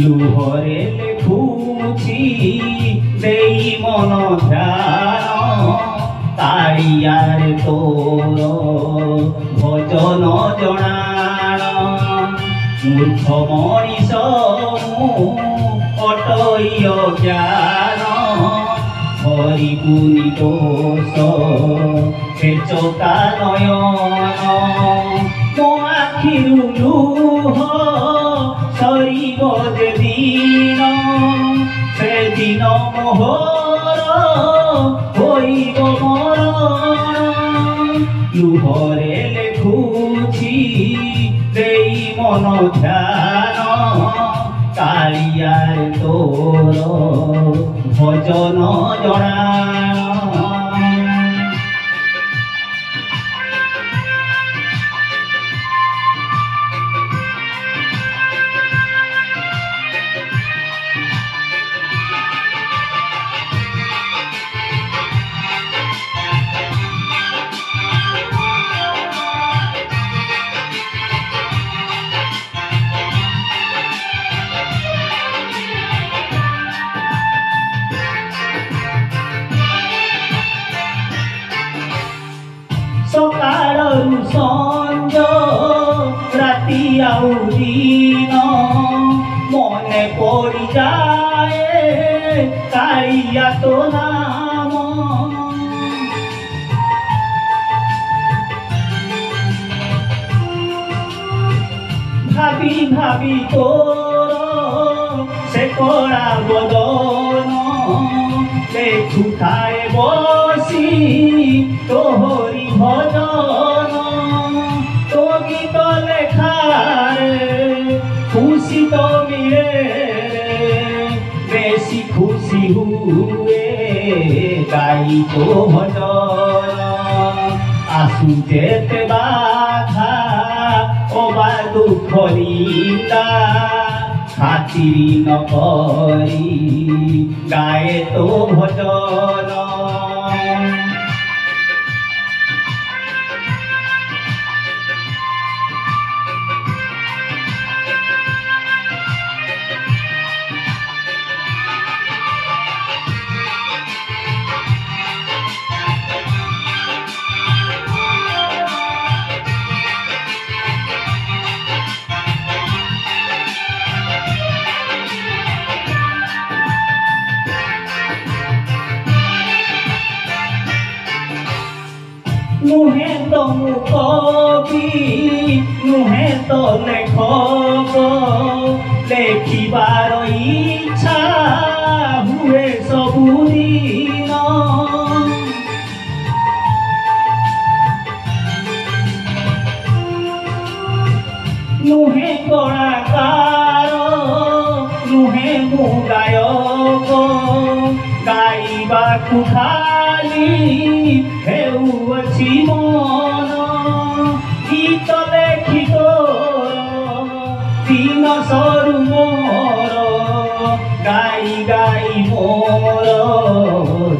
ଲୁହରେ ଲେଖୁଛି ଦେଇ ମନ ଧ୍ୟାନ କାଳିଆରେ ତୋର ଭଜନ ଜଣାଣ ମୂର୍ଖ ମଣିଷ ମୁଁ ଅଟଇ ଅଜ୍ଞାନ ହରିକୁ ନିର୍ଦୋଷ ଚକା ନୟନ ମୋ ଆଖିରୁ ଲୁହ ସରିବ ଯେ ଦିନ ସେଦିନ ମୋହର ହୋଇବ ମରଣ ଲୁହରେ ଲେଖୁଛି ଦେଇ ମନ ଧ୍ୟାନ କାଳିଆରେ ତୋର ଭଜନ ଜଣାଣ ସକାଳରୁ ସଞ୍ଜ ରାତି ଆଉ ଦିନ ମନେ ପଡ଼ିଯାଏ କାଳିଆ ତୋ ନାମ ଭାବି ଭାବି ତୋର ସେ କଳା ବଦନ ଲେଖୁଥାଏ ବସି ତୋହରି ভজন তো গীত লেখারে খুশি তো মিলে বেশি খুশি হুয়ে গাই তো ভজন আসু যেতে বাধা ও বা দুঃখ নিন্দা খাতিরি নকরি গায়ে তো ভজন নুহে তো কবি নুহে তো লেখক লেখিবার ইচ্ছা হুয়ে ସବୁদিন নুহে কଳାକାର নুহে ମୁଁ ଗାୟକ ଗାଇବାକୁ ଖାଲି ହେଉଅଛି ମନ ଗୀତ ଲେଖି ତୋର ଦିନ ସରୁ ମୋର ଗାଇ ଗାଇ ମୋର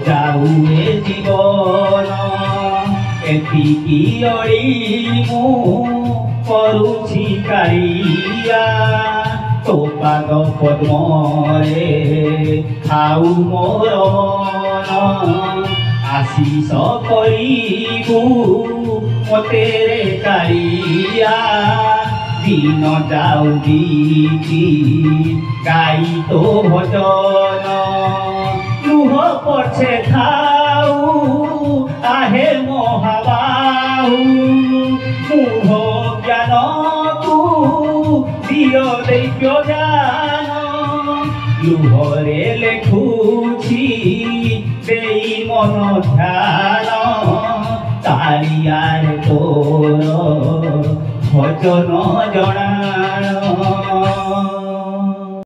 ଯାଉ ଏ ଜୀବନ ଏତିକି ଅଳି ମୁଁ କରୁଛି କାଳିଆ ତୋ ପାଦ ପଦ୍ମରେ ଖାଉ ମୋର ମନ আশিস করিবু মতে রে কালিয়া দিন যাও গীতি গাই তো ভজন লুহ পছে খাও আহে মহাবাহু মুহ জ্ঞান তু দিয় দৈব্য জ্ঞান লুহরে লেখুছি দেই মন ধ্যান কালিয়ার তোর ভজন জଣାଣ